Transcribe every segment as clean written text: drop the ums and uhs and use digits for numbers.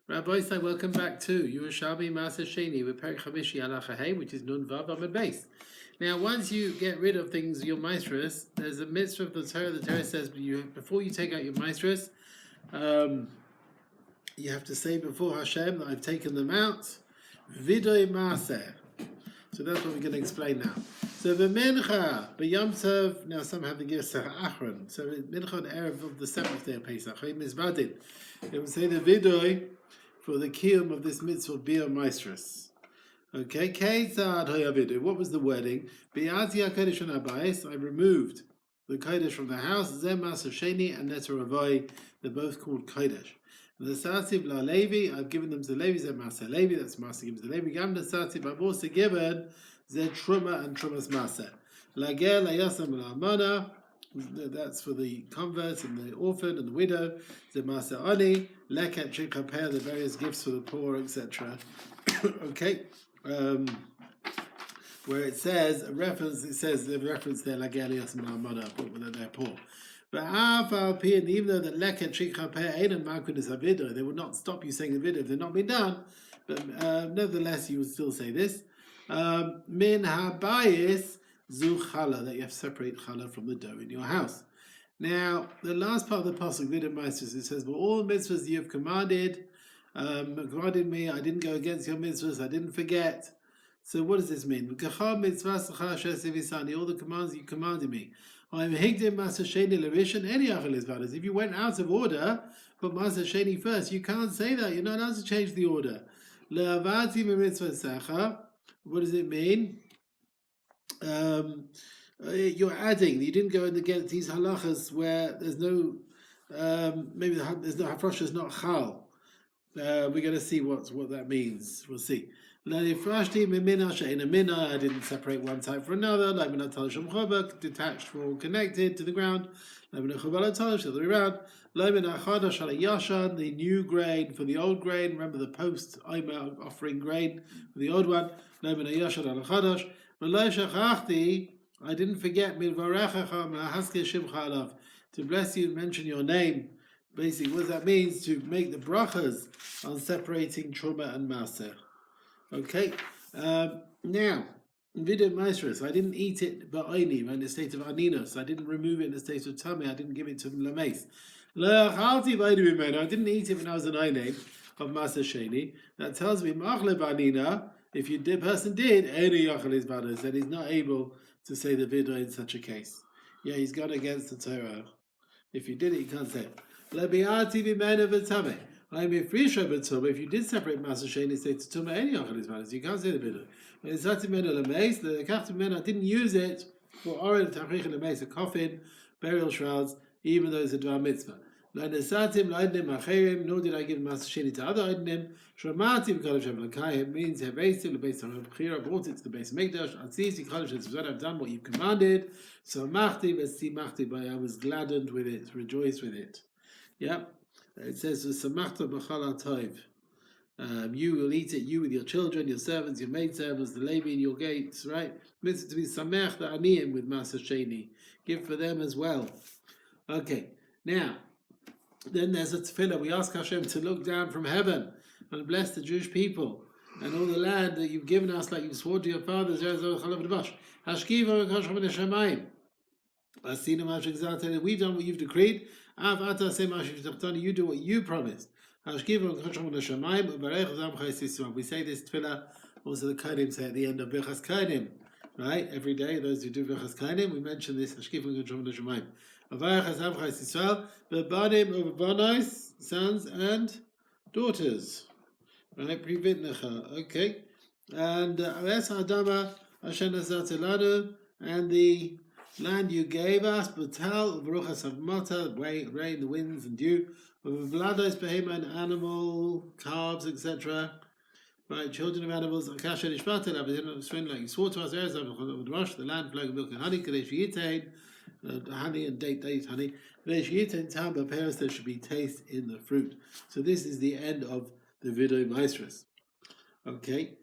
Rabbi say, welcome back to Yerushalmi Maaser Sheni with Perek Chamishi Halacha Hey, which is Nun Vav Amud Beis. Now, once you get rid of things, your maestros, there's a mitzvah of the Torah. The Torah says before you take out your maestros, you have to say before Hashem that I've taken them out. Vidoi Maaser. So that's what we're going to explain now. So the mincha, b'yom tov. Now some have the Gersa Achron. So mincha on the erev of the 7th day of Pesach. Mizbadin. They will say the vidoi for the kiyum of this mitzvah b'yom maestros. Okay, Ketzad hayavidu. What was the wording? Bi'ati hakodesh on habayis. I removed the kodesh from the house. Zeh Maaser Sheni and Neter Avoi. They're both called kodesh. And the Sativ la Levi, I've given them to Levi. Zeh Maaser Levi. That's Maaser given to Levi. Gam the Sativ I've also given Zeh Truma and Trumas Maaser. Lagel layasam la'amana. That's for the converts and the orphan and the widow. Zeh Maaser Ani. Leket Chikapeh, the various gifts for the poor, etc. Okay. Where it says the reference there Lagelias and Almana, but when they're poor. But even though the leket shikapeh ain't malkunis avido, they would not stop you saying a video if they're not been done. But nevertheless, you would still say this. Min habayis zu challah, that you have to separate challah from the dough in your house. Now, the last part of the pasuk, Vidya Meisters, it says, "Well, all mitzvahs you have commanded me, I didn't go against your mitzvahs, I didn't forget." So what does this mean? All the commands you commanded me. If you went out of order, put Maaser Sheni first, you can't say that. You're not allowed to change the order. What does it mean? You're adding. You didn't go in against these halachas where there's no, maybe there's no hafrosh is not chal. We're going to see what that means. We'll see. I didn't separate one type from another. Detached or connected to the ground. The other way around. The new grain for the old grain. Remember the post offering grain for the old one. I didn't forget to bless you and mention your name. Basically, what that means to make the brachas on separating truma and maaser. Okay, now Vidya Meisters, I didn't eat it ba'oni, in the state of aninos. I didn't remove it in the state of tummy. I didn't give it to lameis. I didn't eat it when I was an eine of Maaser Sheni. That tells me machle ba'anina. If the person did, then he's not able to say the vidya in such a case. Yeah, he's gone against the Torah. If you did it, you can't say it. I'm a free but if you did separate Maaser Sheni, say to Tumah any Achalis matters, you can't say the biddur. When it's Satim Mena Lameis, the Kaftim Mena didn't use it for Orel Tachrich Lameis, a coffin, burial shrouds, even though it's a Dvar Mitzvah. Nor did I give Maaser Sheni to other Eidim. Shramati Kol Haloshon L'Kayim means Hevesim based on Bechira, brought it to the base of Mikdash. Atzisi Kol Haloshon, I've done what you've commanded. So Machti V'Simachti, I was gladdened with it, rejoiced with it. Yeah. It says, "Samachta b'chal tov." You will eat it, you with your children, your servants, your maidservants, the Levi in your gates, right? Mitzvah to be samech the aniyim with Maaser Sheni. Give for them as well. Okay, now, then there's a tefillah. We ask Hashem to look down from heaven and bless the Jewish people and all the land that you've given us, like you've sworn to your fathers. We've done what you've decreed. You do what you promised. We say this tefillah, also the Kohanim say at the end of Birchas Kohanim, right? Every day, those who do Birchas Kohanim, we mention this. Sons and daughters, right? Okay, and and the land you gave us, Batal, Baruchas Havmata, rain, the winds and dew, Vlados, Behema, and animal, calves, etc. Right, children of animals, Akasha Nishmatel, like you swore to us, the land, flowing milk and honey, Kadesh Yitain, honey and date honey, Kadesh Yitain, Tamba, Paris, there should be taste in the fruit. So this is the end of the Vidya Meisters. Okay.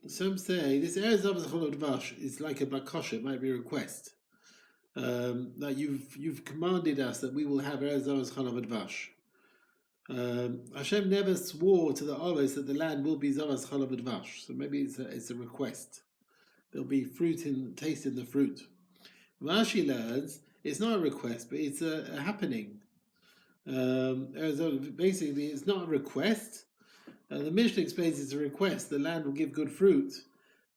Some say this Eretz Zavas Dvash is like a bakosha, it might be a request. That you've commanded us that we will have Eretz Zavas Dvash. Hashem never swore to the Oros that the land will be Zavas Chalav Dvash. So maybe it's a request. There'll be taste in the fruit. Rashi learns it's not a request, but it's a happening. Basically, it's not a request. The Mishnah explains it's a request. The land will give good fruit,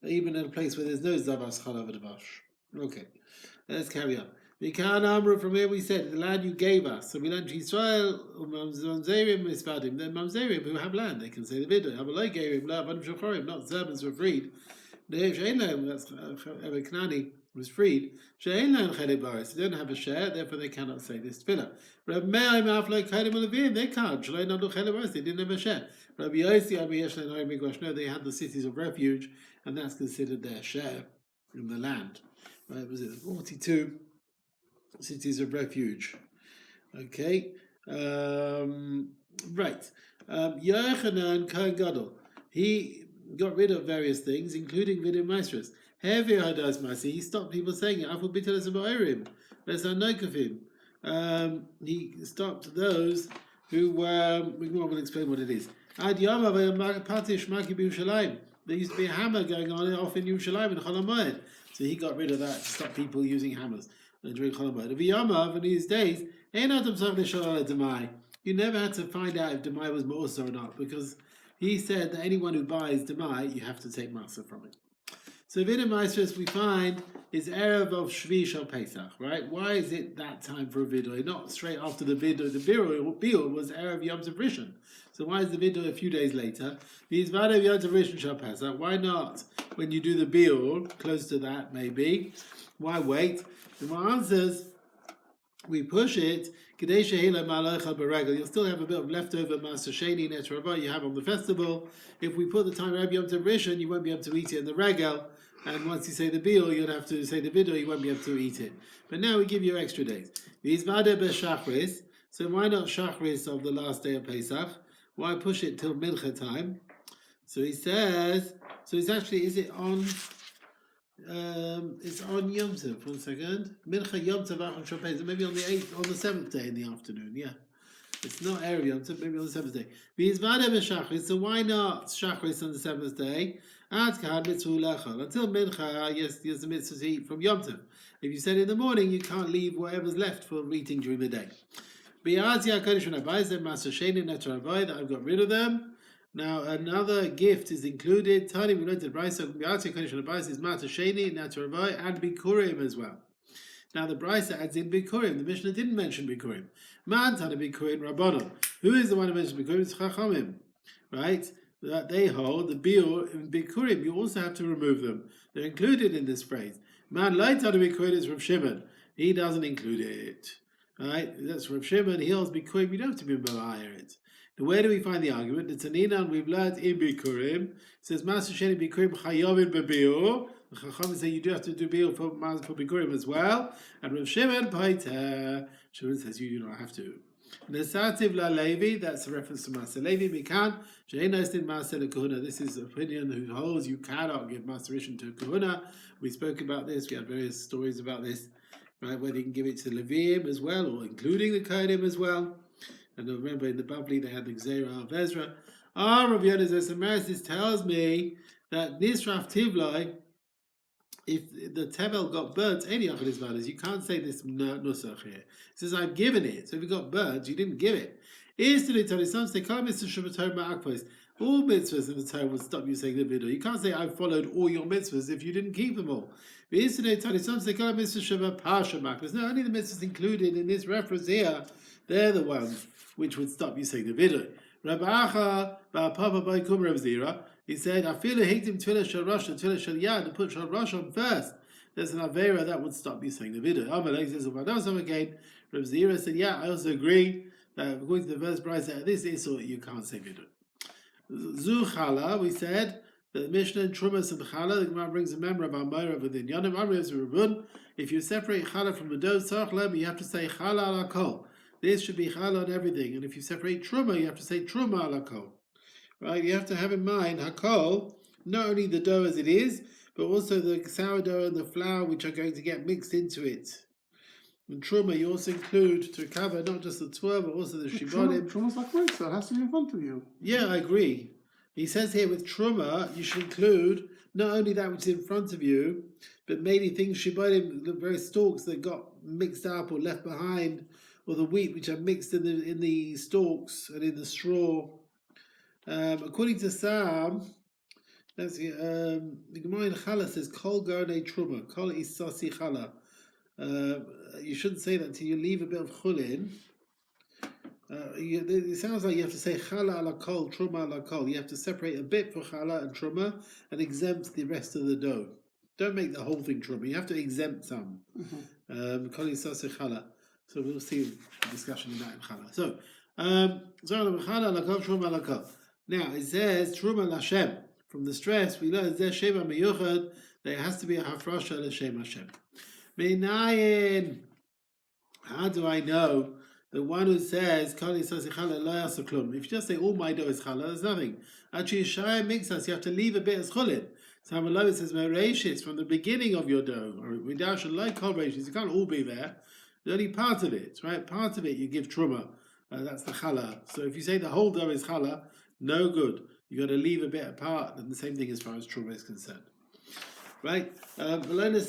even in a place where there's no Zavas Chalav Dvash. Okay, let's carry on. From here we said, the land you gave us. So we learned Israel, Mamzerim, Mispadim. Then Mamzerim who have land, they can say the video. Not servants were freed. That's Knani was freed. They don't have a share, therefore they cannot say this tefillah. They can't. They didn't have a share. No, they had the cities of refuge, and that's considered their share in the land. Right? Was it 42 cities of refuge? Okay. Right. Yochanan Kohen Gadol. He got rid of various things, including Vidim Maestros. He stopped people saying it. He stopped those who were. We will explain what it is. There used to be a hammer going on off in Yerushalmi and Chol Hamoed. So he got rid of that to stop people using hammers during Chol Hamoed. In these days, you never had to find out if Demai was Ma'usa or not, because he said that anyone who buys Demai, you have to take Masa from it. So Vidim Maestros we find is Erev of Shvi Shal Pesach, right? Why is it that time for a Vidoy? Not straight after the Vidoy. The Biur was Erev Yom Tov Rishon. So why is the Vidoy a few days later? These Vadev Yom Tov Rishon Shal Pesach. Why not when you do the Biur, close to that maybe? Why wait? The answers, we push it. You'll still have a bit of leftover Maaser Sheni Netrava you have on the festival. If we put the time Rabbi Yom Tov Rishon, you won't be able to eat it in the regel. And once you say the bill, you'll have to say the video, you won't be able to eat it. But now we give you extra days. So why not Shachris of the last day of Pesach? Why push it till Mincha time? So he says, is it on... it's on Yom Tov. 1 second. Mincha Yom Tov Achon Shopez. Maybe on the 7th day in the afternoon. Yeah, it's not Erev Yom Tov. Maybe on the 7th day. So why not Shachris on the 7th day? Until Mincha, yes, there's a mitzvah to eat from Yom Tov. If you said in the morning, you can't leave whatever's left for eating during the day. That I've got rid of them. Now another gift is included. Tani we learned the Brisa is Maaser Sheni and Bikurim as well. Now the Brisa adds in Bikurim. The Mishnah didn't mention Bikurim. Man Tani Bikurim Rabbanon. Who is the one who mentioned Bikurim? It's Chachamim, right? That they hold the biur in Bikurim. You also have to remove them. They're included in this phrase. Man Lai Tani Bikurim is Rav Shimon. He doesn't include it. Right? That's Rav Shimon. He holds Bikurim. You don't have to be Ma'ayir it. Where do we find the argument? The Tanina, we've learned in Bikurim. It says, Maaser Sheni Bikurim Chayovin Bebiur. The Chachamim say you do have to do Biur for Bikurim as well. And Rav Shimon Paiter. Shimon says you do not have to. Nesativ La Levi, that's a reference to Maaser Levi. Mikan, She'enos din Maaser LeKahuna. This is the opinion who holds you cannot give Maaser Rishon to Kahuna. We spoke about this. We had various stories about this. Right, whether you can give it to Leviim as well, or including the Kohanim as well. And remember, in the Bavli, they had the Gzeira of Ezra. Rav Yodas this tells me that Nisraf Tivlai, if the Tevel got burnt, any of his matters, you can't say this Nusach here. It says, I've given it. So if it got burnt, you didn't give it. All mitzvahs in the Torah would stop you saying the video. You can't say, I've followed all your mitzvahs if you didn't keep them all. There's no only the mitzvahs included in this reference here. They're the ones which would stop you saying the video. Rabbi Acha, Papa by Kum Rav Zira, he said, I feel hate him Tfilah Shal Rosh and Tfilah Shal Yad, and put Shal Rosh on first. There's an Avera that would stop you saying the video. Amalek says, again, Rav Zira said, yeah, I also agree that according to the verse Bryce, this is so you can't say video. Zu Chala, we said, the Mishnah in Trumas and Chala, the Gemara brings a member of Amora within Yonim Amrius Rabun. If you separate Chala from the dough, you have to say Chala ala Kol. This should be Chala on everything. And if you separate Truma, you have to say Truma ala Kol. Right? You have to have in mind Hakol, not only the dough as it is, but also the sourdough and the flour which are going to get mixed into it. And truma, you also include to cover not just the tvua, but also the shibonim. Truma's like right, so it has to be in front of you. Yeah, I agree. He says here with truma, you should include not only that which is in front of you, but maybe things shibonim, the very stalks that got mixed up or left behind, or the wheat which are mixed in the stalks and in the straw. According to some, let's see, the Gemara in Chala says kol garnei truma, kol isasi chala. You shouldn't say that until you leave a bit of chulin. It sounds like you have to say chala ala kol, truma ala kol. You have to separate a bit for chala and truma and exempt the rest of the dough. Don't make the whole thing truma. You have to exempt some. Kol isasi chala. So we'll see a discussion of that in chala. So, chala ala kol, truma ala kol. Now it says truma l'Hashem. From the stress we learn there shema meyuchad that it has to be a hafrasha l'Shem Hashem. Meinayin. How do I know? The one who says kali sasichala lo yasa klum. If you just say all my dough is chala, there's nothing. Actually, shaya mixas, you have to leave a bit as chulin. So Hamalot says mereshis from the beginning of your dough, or redash like kol reshis. It can't all be there. There's only part of it, right? Part of it you give truma. That's the chala. So if you say the whole dough is chala, no good. You got to leave a bit apart, and the same thing as far as truma is concerned. Right? I didn't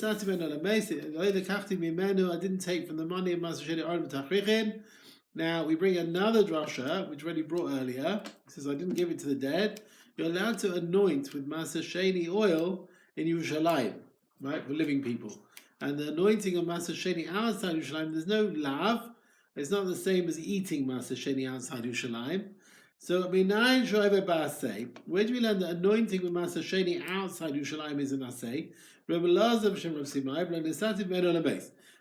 take from the money of Masechet. Now we bring another drasha, which already brought earlier. It says, I didn't give it to the dead. You're allowed to anoint with Maaser Sheni oil in Yerushalmi, right, for living people. And the anointing of Maaser Sheni outside Yerushalmi, there's no lav. It's not the same as eating Maaser Sheni outside Yerushalmi. So, where do we learn that anointing with Maaser Sheni outside Yerushalmi is an asay?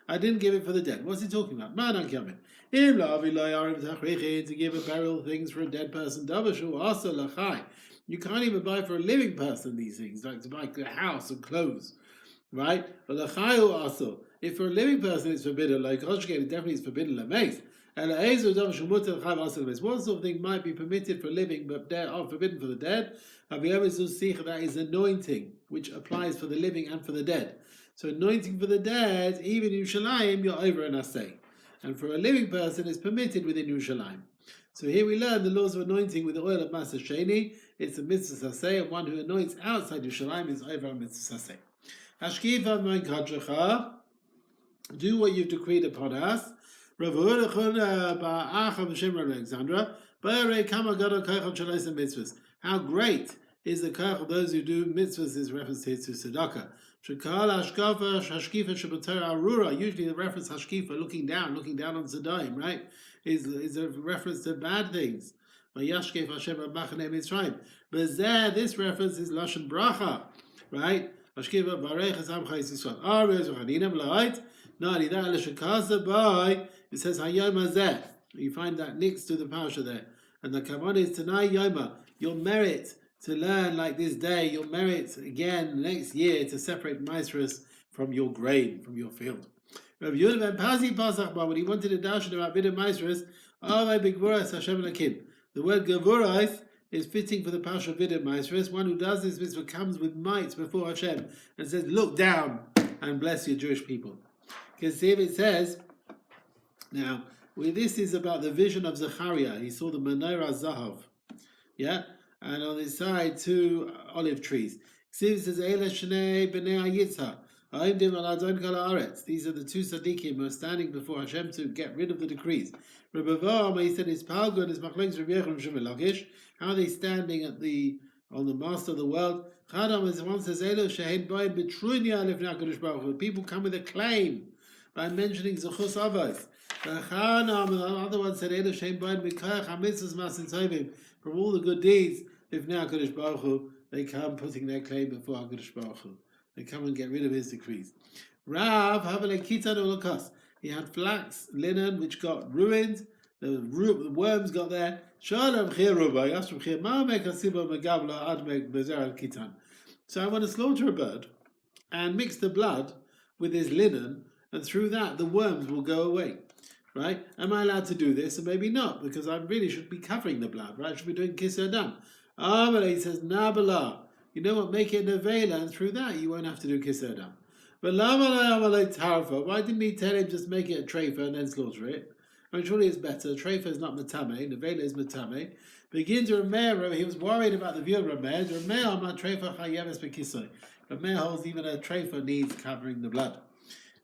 I didn't give it for the dead. What's he talking about? To give a burial things for a dead person. You can't even buy for a living person these things, like to buy a house and clothes. Right? But if for a living person it's forbidden, like it definitely is forbidden. What sort of thing might be permitted for living but are forbidden for the dead? That is anointing, which applies for the living and for the dead. So anointing for the dead, even in Yerushalayim, you're over an asay. And for a living person, it's permitted within Yerushalayim. So here we learn the laws of anointing with the oil of Maaser Sheni. It's a mitzvah asay, and one who anoints outside Yerushalayim is over a mitzvah asay. Hashkifa mein kadrecha, do what you've decreed upon us. How great is the koach of those who do mitzvahs is reference here to tzedakah. Usually the reference hashkifa, looking down on tzedayim, right, is a reference to bad things. But this reference is lashon bracha, right? Not only that, it says Hayom Hazeh. You find that next to the parasha there. And the kavanah is Tanai Yoma. You'll merit to learn like this day. You'll merit again next year to separate Maasros from your grain, from your field. Rav Yehuda ben Pazi Pasach Ba, when he wanted to darshan about Bidin Maasros, Avai B'Gvuras Hashem Lakim. The word Gvuras is fitting for the parasha of Bidin Maasros. One who does this mitzvah comes with might before Hashem and says, look down and bless your Jewish people. Because see if it says, now, this is about the vision of Zechariah. He saw the menorah zahav, yeah, and on his side 2 olive trees. See it says, these are the 2 tzaddikim who are standing before Hashem to get rid of the decrees. He said, how are they standing on the master of the world? One says, people come with a claim by mentioning Zechus Avos. The other one said, from all the good deeds, they come putting their claim before HaKadosh Baruch Hu. They come and get rid of his decrees. Rav, he had flax, linen, which got ruined. The worms got there. So I want to slaughter a bird and mix the blood with his linen, and through that the worms will go away. Right? Am I allowed to do this? Or maybe not, because I really should be covering the blood, right? I should be doing kisser dam. But he says, Nabala. You know what? Make it nevela, and through that you won't have to do kisser dam. But why didn't he tell him just make it a treifa and then slaughter it? I mean, surely it's better. Treifa is not matame. Nevela is matame. Begin to Rameir. He was worried about the view of Rameir. Rameir ma treifa chayeves bekisoi. Rameir holds even a treifa needs covering the blood.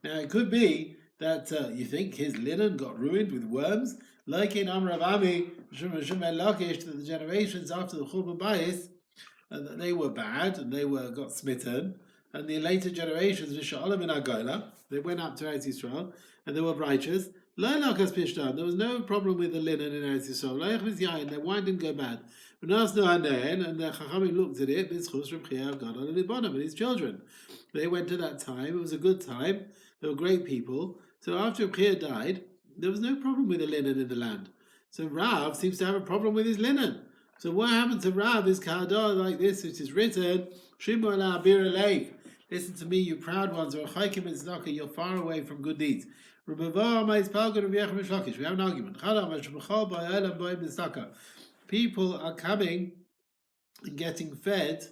Now it could be that you think his linen got ruined with worms, like in Amrav Ami, Lakish, that the generations after the Churban Bayis, that they were bad and they got smitten, and the later generations, Visha'alam in Agola, they went up to Eretz Yisrael and they were righteous. There was no problem with the linen in Eretz Yisrael. Their wine didn't go bad. And the Chachamim looked at it, and his children. They went to that time, it was a good time, they were great people. So after Bchir died, there was no problem with the linen in the land. So Rav seems to have a problem with his linen. So what happened to Rav is Kadar like this, which is written, listen to me, you proud ones, or you're far away from good deeds. We have an argument. People are coming and getting fed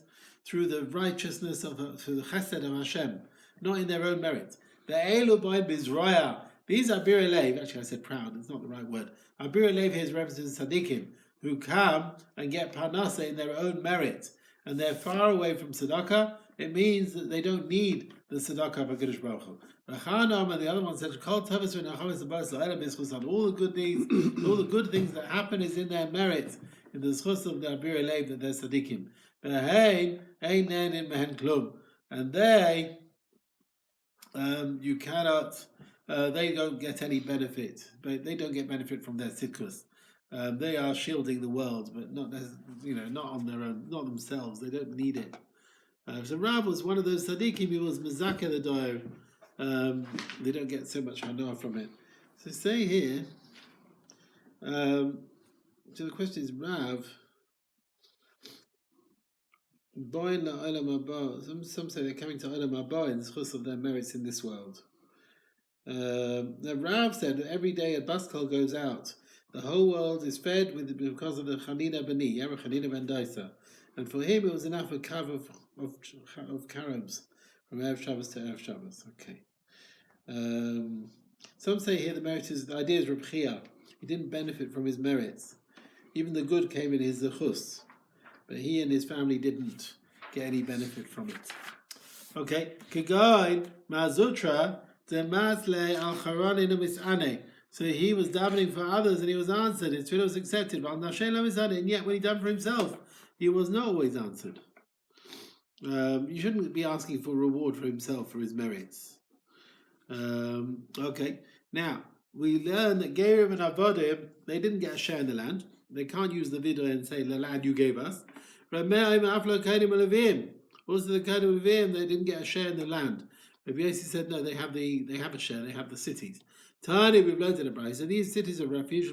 through the righteousness through the chesed of Hashem, not in their own merit. The Elu by Bizraya. These are Bir Elev. Actually, I said proud. It's not the right word. Bir Elev here is represents tzaddikim who come and get parnasa in their own merit, and they're far away from tzedakah. It means that they don't need the tzedakah of HaKadosh Baruch Hu. Rachanam and the other one said, Kol Tavis all the good deeds, all the good things that happen is in their merit, in the schus of the Bir Elev that they're tzaddikim. And they, you cannot. They don't get any benefit, but they don't get benefit from their tzidkus. They are shielding the world, but not on their own, not themselves. They don't need it. So Rav was one of those tzaddikim. He was mezakeh the doer. They don't get so much hanoah from it. So say here. So the question is Rav. Some say they're coming to Olam Haba in the schus of their merits in this world. Now Rav said that every day a baskol goes out, the whole world is fed because of the Chanina Bani, Chanina Ben Daisa, and for him it was enough a kav of carobs from Erev Shabbos to Erev Shabbos. Okay. Some say here the idea is Reb Chia. He didn't benefit from his merits. Even the good came in his zechus, but he and his family didn't get any benefit from it. Okay. Kigoin Mazutra. So he was davening for others and he was answered. His tefillah was accepted. And yet when he done for himself, he was not always answered. You shouldn't be asking for reward for himself for his merits. Okay. Now, we learn that Gerim and Avodim, they didn't get a share in the land. They can't use the vidah and say, the land you gave us. Also the Kodim Levim, they didn't get a share in the land. Rabbi Yossi said no, they have a share, they have the cities. Tani, we've learned in the Brayso, so these cities of refuge,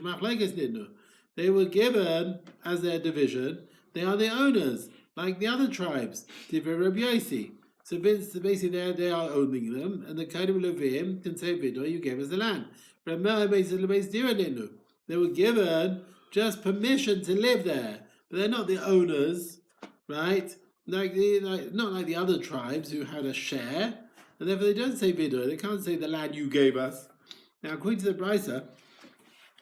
they were given as their division, they are the owners, like the other tribes, Divrei Rabbi Yossi. So basically they are owning them, and the Kodim Levim can say, Vido, you gave us the land. They were given just permission to live there, but they're not the owners, right? Not like the other tribes who had a share. And therefore they don't say vidur, they can't say the land you gave us. Now according to the Brayso,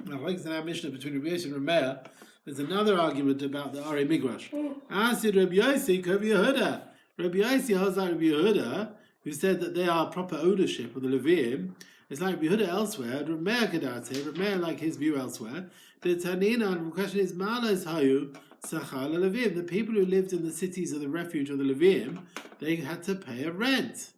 like in our Mishnah between Rabbi Yossi and Rameir, there's another argument about the Ari Migrash. Asked Rabbi Yossi, Rabbi Yehuda. Rabbi Yossi holds like Rabbi Yehuda, who said that they are proper ownership of the Levim. It's like Rabbi Yehuda elsewhere, Rameir Kadate, Rameir like his view elsewhere. The Tanina, and the question is, Malas Hayu, Sachal Levim. The people who lived in the cities of the refuge of the Levim, they had to pay a rent.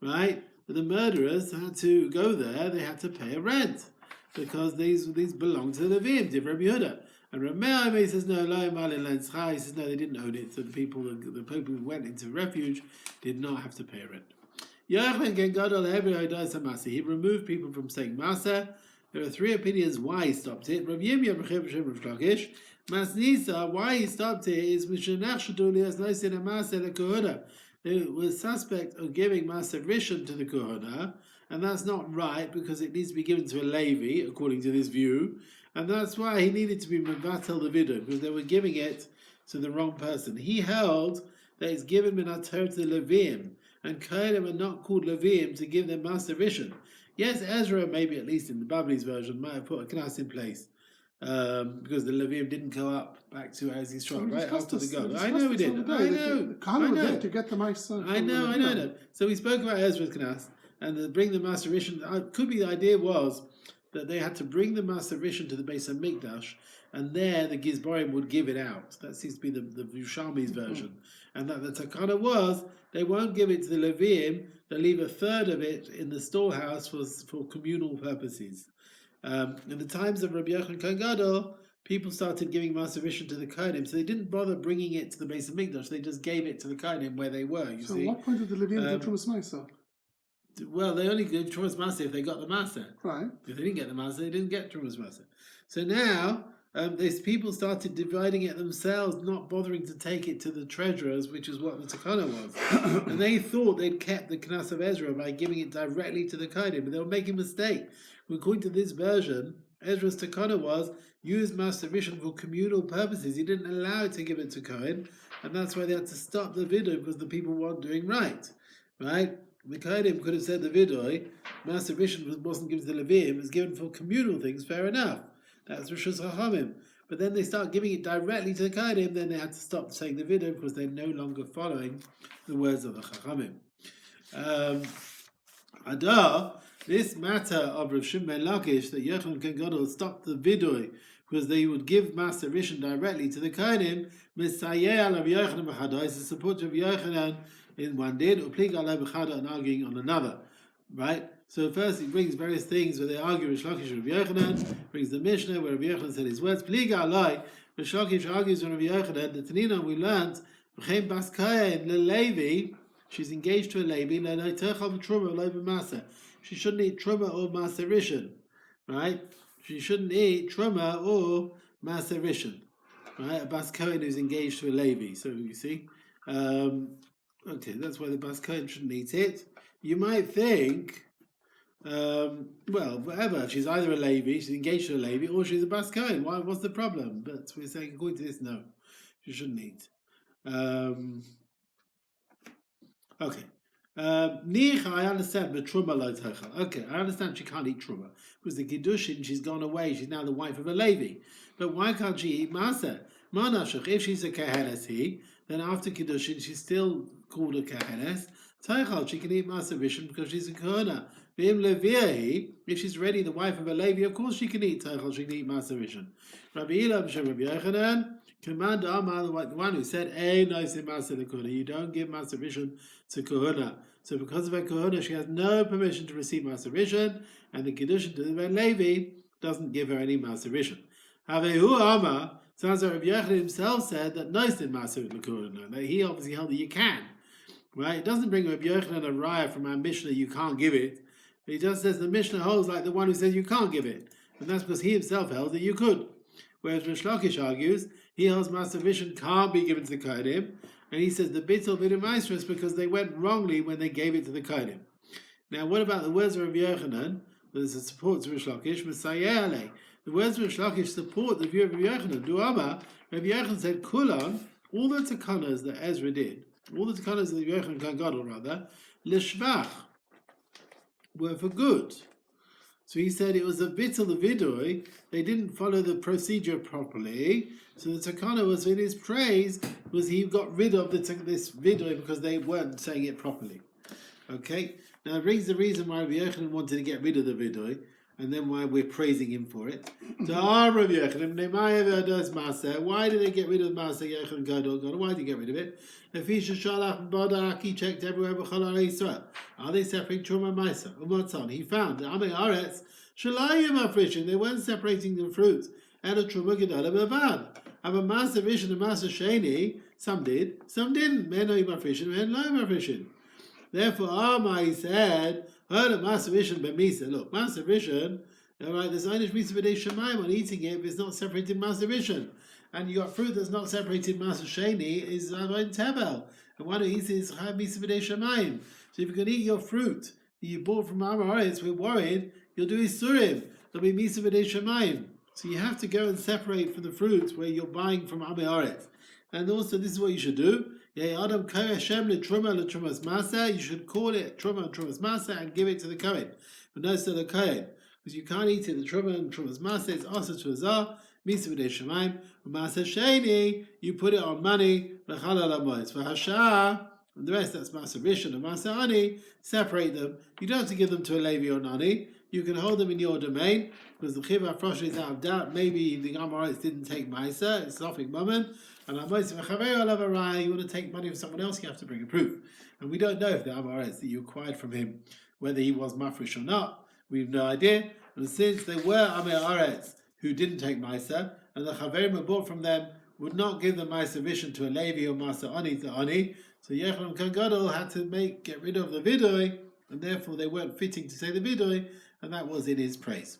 Right? But the murderers had to go there, they had to pay a rent. Because these belong to the Levim, Divrei Rabbi Yehuda. And Rameir says, no, he says, no, they didn't own it. So the people who went into refuge did not have to pay a rent. He removed people from saying Maaser. There are three opinions why he stopped it. Rav Yirmiyah, Masnisa, why he stopped it is it was suspect of giving Maaser Rishon to the Kohana, and that's not right because it needs to be given to a Levi, according to this view, and that's why he needed to be Mevatel the Vidah, because they were giving it to the wrong person. He held that it's given Minator to the Levim, and Kohanim are not called Leviim to give them Master Rishon. Yes, Ezra, maybe at least in the Babylon's version, might have put a Knas in place because the Leviim didn't go up back to as he's trying, right after the God. I know we did. I know. The Kohanim were there to get the Maaser. I know. So we spoke about Ezra's Knas and bring the Master Rishon. Could be the idea was that they had to bring the Master Rishon to the base of Mikdash, and there the Gizborim would give it out. That seems to be the Yerushalmi's version. And that the Takana was, they won't give it to the Leviim, they'll leave a third of it in the storehouse for communal purposes. In the times of Rabbi Yochanan Kohen Gadol, people started giving Master Rishon to the Kohanim, so they didn't bother bringing it to the base of Mikdash, they just gave it to the Kohanim where they were, you see. So what point did the Leviim do Trumas Maaser? Well, they only gave Trumas Maaser if they got the Maaser. Right. If they didn't get the Maaser, they didn't get Trumas Maaser. So now, these people started dividing it themselves, not bothering to take it to the treasurers, which is what the Takana was. And they thought they'd kept the Knas of Ezra by giving it directly to the Kohanim, but they were making a mistake. According to this version, Ezra's Takana was, use Master Rishon for communal purposes. He didn't allow it to give it to Kohen, and that's why they had to stop the video, because the people weren't doing right. Right? The Kohanim could have said the vidui, Master Rishon wasn't given to the Leviim, it was given for communal things, fair enough. That's Rishus Chachamim. But then they start giving it directly to the Kohanim, then they had to stop saying the vidui because they're no longer following the words of the Chachamim. Adar, this matter of Rav Shimon ben Lakish, that Yochanan Kohen Gadol stopped the vidui because they would give Master Rishon directly to the Kohanim, Messiah al Rav Yochanan b'chadai, is the support of Yochanan in one did, or plig alai b'chada, and arguing on another. Right? So first he brings various things where they argue Rish Lakish and Rav Yochanan, brings the Mishnah where Rav Yochanan said his words, plig alai, Rish Lakish argues with Rav Yochanan, the Tanina we learnt, v'chein bas Kohen leLevi, she's engaged to a Levi, le'lai terchal v'truma v'loi b'masa. She shouldn't eat truma or Maser Rishon. Right? She shouldn't eat truma or Maser Rishon. Right? A bas Kohen who's engaged to a Levi. So you see, okay, that's why the bas Kohen shouldn't eat it. You might think, well, whatever. She's either a Levi, she's engaged to a Levi, or she's a bas Kohen. What's the problem? But we're saying, according to this, no, she shouldn't eat. Okay. I understand, but truma lo tochel. Okay, I understand she can't eat truma because the kiddushin, she's gone away. She's now the wife of a Levi. But why can't she eat maser? Manashach, if she's a kahenes, then after kiddushin, she's still called a kahenes. Tochel, she can eat maser rishon because she's a kohana. V'im leviahi, if she's already the wife of a Levi, of course she can eat tochel. She can eat maser rishon. Rabbi Ela b'shem Rabbi Yochanan. Command Amar, the one who said, you don't give Maser Rishon to Kohuna. So because of her Kohuna, she has no permission to receive Maser Rishon, and the Kiddushin to the Levi doesn't give her any Maser Rishon. Havehu Amar, sounds like Rabbi Yochanan himself said that Noisin Maser Kohuna, that he obviously held that you can. Right? It doesn't bring Rabbi Yochanan a raya from our Mishnah, you can't give it. He just says the Mishnah holds like the one who says you can't give it. And that's because he himself held that you could. Whereas Rish Lakish argues, he holds Maser Rishon can't be given to the Kohanim, and he says the bittul b'demaisra is because they went wrongly when they gave it to the Kohanim. Now, what about the words of Rabbi Yochanan? There's a support to Rish Lakish, Messiah alei. The words of Rish Lakish support the view of Rabbi Yochanan. Du'ama, Rabbi Yochanan said, Kulan, all the takanas that Ezra did, all the takanas that Rabbi Yochanan Kohen Gadol rather, l'shvach, were for good. So he said it was a bittul vidui. They didn't follow the procedure properly. So the takana was in his praise was he got rid of this vidui because they weren't saying it properly. Okay. Now it brings the reason why Rabbi Yochanan wanted to get rid of the vidui, and then why we're praising him for it. So Rabbi Yochanan, why did they get rid of Maser Yochanan Gadol? Why did they get rid of it? He checked everywhere. Are they separating Truma Maaser? He found that Amei Aretz Shalayim Afrishin. They weren't separating the fruit out of Truma Gedolah Bavad. Have a Maaser Rishon and Maaser Sheni. Some did, some didn't. Men Loim Afrishin, men Loim Afrishin. Therefore, Amai said, heard of Maaser Rishon b'Misa. Look, Maaser Rishon. All right, there's only Misa b'Dei Shemaim on eating it if it's not separated Maaser Rishon. And you got fruit that's not separated Maaser Sheni is in Tevel. And one who eats it is Chai Misa b'Dei Shemaim. So if you're going to eat your fruit that you bought from Amaretz, we're worried, you'll do Isurim. There'll be Misa b'Dei Shemaim. So you have to go and separate from the fruit where you're buying from Amaretz. And also, this is what you should do. You should call it Truma and Trumas Maaser and give it to the Cohen. But no, so the Cohen. Because you can't eat it, the Truma and Trumas Maaser, it's also to Azar, Misa B'dei Shemaim, Maaser Sheni, you put it on money, L'chal Alamois. For Hashah, and the rest, that's Maaser Rishon and Maaser Ani, separate them. You don't have to give them to a Levi or an Ani. You can hold them in your domain, because the Chiv HaFrosh is out of doubt. Maybe the Amorites didn't take Maaser, it's a moment. And you want to take money from someone else, you have to bring a proof. And we don't know if the Amorites that you acquired from him, whether he was mafresh or not. We have no idea. And since there were Amorites who didn't take Maaser, and the Chaverim who bought from them would not give the Maaser Rishon to a Levi or Maaser Ani to Ani, so Yerushalmi Kohen Gadol had to get rid of the Vidui, and therefore they weren't fitting to say the Vidui, and that was in his praise.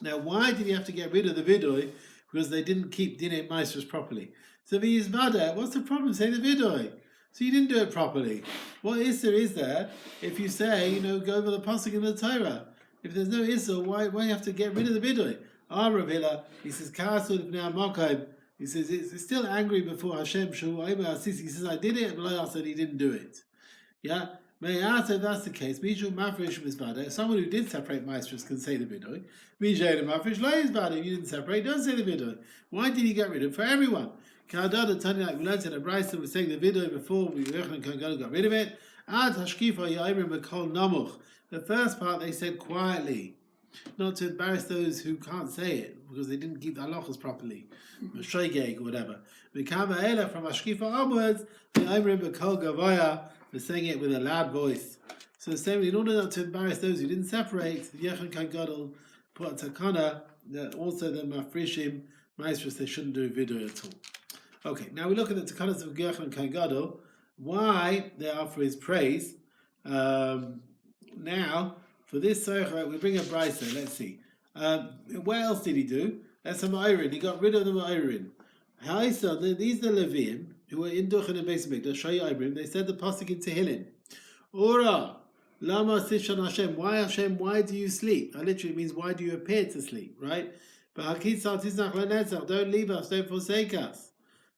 Now, why did he have to get rid of the Vidui? Because they didn't keep Dinei Maasros properly. So what's the problem? Say the Vidui. So you didn't do it properly. What Issur is there if you say, go over the Pasuk in the Torah? If there's no Issur, why you have to get rid of the Vidui? Rav Hilla, he says, he says, it's still angry before Hashem. He says, I did it, but I said he didn't do it. Yeah? If that's the case, someone who did separate Maestros can say the Vidui. If you didn't separate, don't say the Vidui. Why did he get rid of it? For everyone. We learned in a Brisa, we're saying the Vidui before we got rid of it. The first part they said quietly, not to embarrass those who can't say it, because they didn't keep the halachas properly, shoygeg or whatever. From Ashkifa onwards, they're saying it with a loud voice. So saying in order not to embarrass those who didn't separate, Yerushalmi Kohen Gadol put a takana that also the mafrishim maestros they shouldn't do video at all. Okay, now we look at the takanas of Yerushalmi Kohen Gadol, why they are for his praise. Now for this socha we bring a brisa. Let's see. What else did he do? That's a ma'irin. He got rid of the ma'irin. These are the Leviim who were in Duchen and Beis Hamikdash, they said the pasuk in Tehillim. Ora, lama sishan Hashem. Why Hashem? Why do you sleep? That literally means why do you appear to sleep, right? But don't leave us, don't forsake us.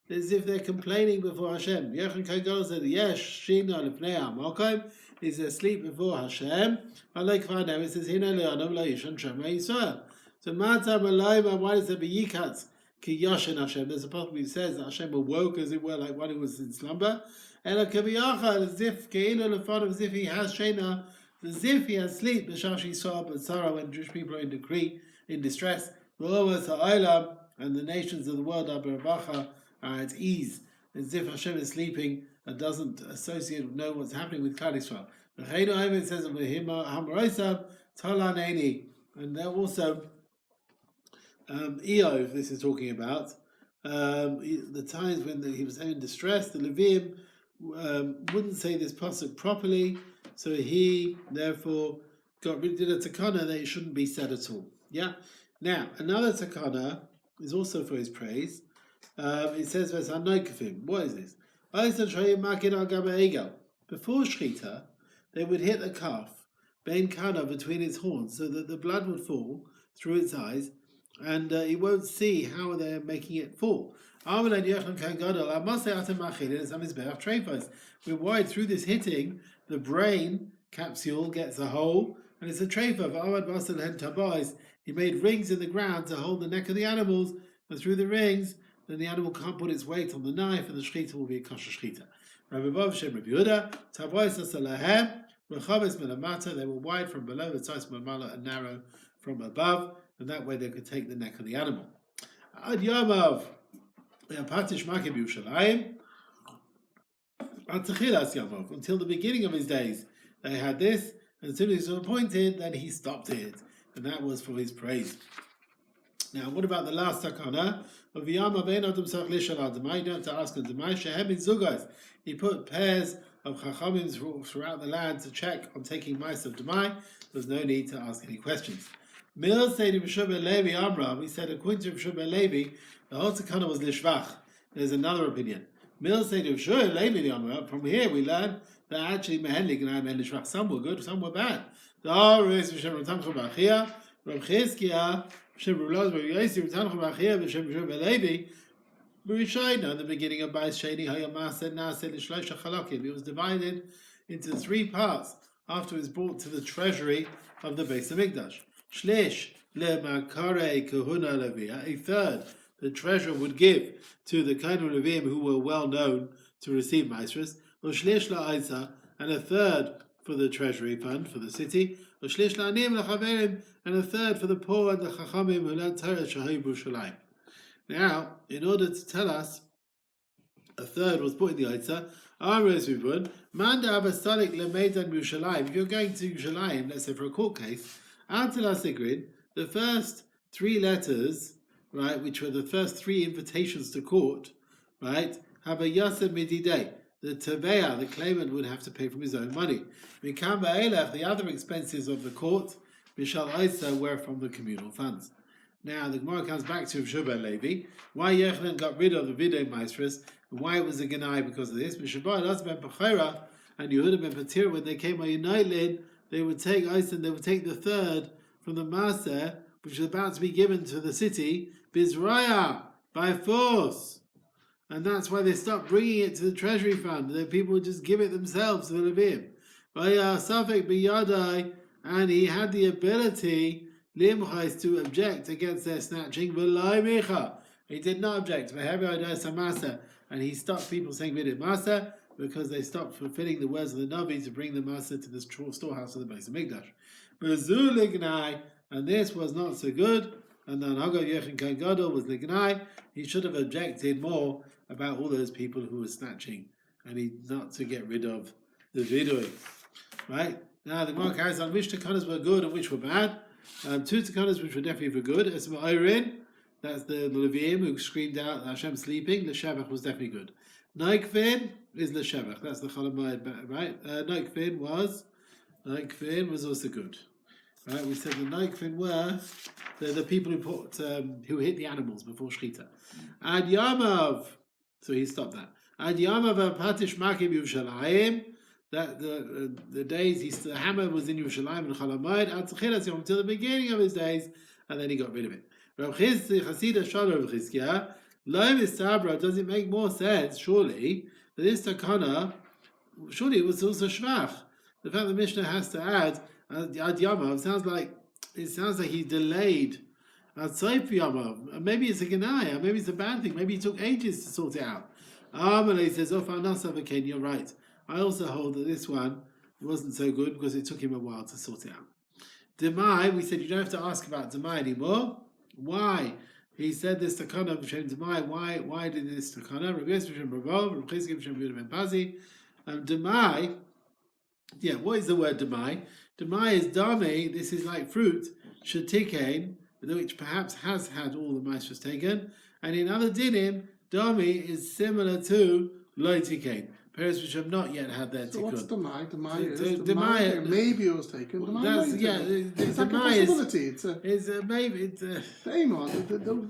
As if they're complaining before Hashem. Yerushalmi Kohen Gadol said, yes, shina lefnei ha'makom is asleep before Hashem. And like now it says, hina le'anam la'yishan shemei Yisrael. So mata malayma, why does there be yikatz? Ki yashin Hashem. There's a passage that says that Hashem awoke, as it were, like when he was in slumber. And a kabiyacha, as if keinu lefanav, as if he has shena, as if he has sleep. B'shashi saw but Sarah when Jewish people are in distress. And the nations of the world are b'ravacha, are at ease, as if Hashem is sleeping and doesn't know what's happening with Klal Yisrael. It says and there also Eov, this is talking about the times when he was in distress. The Leviim wouldn't say this pasuk properly, so he therefore did a takana that it shouldn't be said at all. Yeah. Now another takana is also for his praise. It says, what is this? Before Shechita, they would hit a calf, bein kana, between its horns, so that the blood would fall through its eyes, and he won't see how they're making it fall. We're worried through this hitting, the brain capsule gets a hole, and it's a treifa. He made rings in the ground to hold the neck of the animals, and through the rings, then the animal can't put its weight on the knife, and the shechita will be a kosher shechita. Rabbi Bav Shem Rabbi Yehuda, Tavois Asalahem, Rechaves Melamata, they were wide from below, the tzais Melamala, and narrow from above, and that way they could take the neck of the animal. Ad Yamav, Patish Makib Yerushalayim, Ad Techilas Yamav, until the beginning of his days, they had this, and as soon as he was appointed, then he stopped it, and that was for his praise. Now, what about the last takana? You don't have to ask him to. He put pairs of chachamim throughout the land to check on taking mice of demai. There's no need to ask any questions. Mil said to Rishon Levi Amram, he said according to Rishon Levi, the whole takana was lishvach. There's another opinion. Mil said to Rishon Levi Amram, from here we learn that actually mehenlik and I'm lishvach. Some were good, some were bad. The Aris Rishon Rav Chizkiah, Rav Chizkiah, Shem Rulaz, Rav Yossi, Rav Tanchum Achia, Shem Levi. B'Rishayna, in the beginning of Bais Sheni, Haya Maaser Nase L'Shloisha Chalakim. It was divided into 3 parts after it was brought to the treasury of the Beis Hamikdash. Shlish le'makare kahuna levia, a third the treasurer would give to the Kohanim Leviim who were well known to receive Maasros. Ushlish la'aisa, and a third for the treasury fund for the city. Ushlish la'anim la'chaverim, and a third for the poor and the chachamim who learned Torah shahay Yerushalmi. Now, in order to tell us, a third was put in the Aitza. If you're going to Yerushalmi, let's say for a court case, the first 3 letters, right, which were the first 3 invitations to court, right, have a yaseh mididei. The teveya, the claimant, would have to pay from his own money. The other expenses of the court, Mishal Aitza, were from the communal funds. Now the Gemara comes back to Rav Shua Levi. Why Yochanan got rid of the Videi Maasros, and why it was a Ganai because of this. And Yehuda ben Patira, when they came on United, they would take Eisen, they would take the third from the Maaser, which was about to be given to the city, Bizraya, by force. And that's why they stopped bringing it to the treasury fund. The people would just give it themselves to the Levim. And he had the ability to object against their snatching. He did not object. And he stopped people saying Vidit Maaser because they stopped fulfilling the words of the Navi to bring the Maaser to the storehouse of the Beis Hamikdash. And this was not so good. And then Haggav Yechin Kohen Gadol was Lignai. He should have objected more about all those people who were snatching, and he not to get rid of the vidui. Right? Now the Gemara carries on which takanas were good and which were bad. 2 takanas which were definitely for good. Esma Orin, that's the Leviim who screamed out Hashem sleeping. The Shevach was definitely good. Noikvin is the Shevach. That's the Chalamayid, right? Noikvin was also good. Right? We said the Noikvin were the people who hit the animals before Shechita. Ad Yamav, so he stopped that. Ad Yamav Patish Makim Yerushalayim. That the days the hammer was in Yerushalayim and Chalamayid until the beginning of his days, and then he got rid of it. Rav Chasida Shalom Rav Chizkiah, Lo Mistabra, does it make more sense, surely, that this takana, surely it was also Shvach. The fact the Mishnah has to add Ad Yamav sounds like he delayed Ad Soif Yamav. Maybe it's a Ganaya, maybe it's a bad thing, maybe he took ages to sort it out. Amalei says, you're right. I also hold that this one wasn't so good because it took him a while to sort it out. Demai, we said you don't have to ask about Demai anymore. Why? He said this takana b'shem Demai. Why did this takana? Rabbi Yosef b'shem Rabov, Rabbi Chizkiah b'shem Yehuda ben Pazi. Demai. Yeah, what is the word Demai? Demai is dame. This is like fruit. Shetikein, which perhaps has had all the maestros taken, and in other dinim, dame is similar to loitikein. Parents which have not yet had their tikkun. So what's Demai? Demai maybe it was taken. It's like a possibility. It's maybe. It's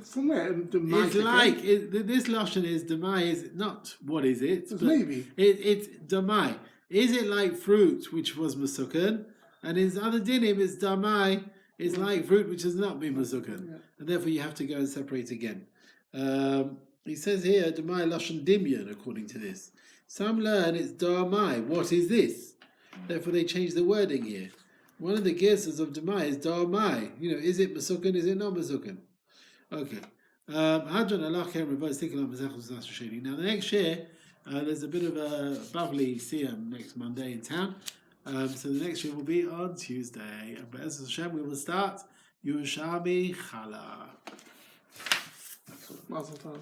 from where? It's like this lashon is Demai is not what is it? It's maybe. It's Demai. Is it like fruit which was Masukhan? And in other dinim, it's Demai is like fruit which has not been Masukhan. Yeah. And therefore you have to go and separate again. He says here Demai lashon dimyan according to this. Some learn it's Damai. What is this? Therefore, they change the wording here. One of the guesses of Damai is Damai. Is it Masukhan? Is it not Masukhan? Okay. Now, the next year, there's a bit of a bubbly siyam next Monday in town. So the next year will be on Tuesday. But as Hashem, we will start Yerushalmi Chala. Mazal Tov.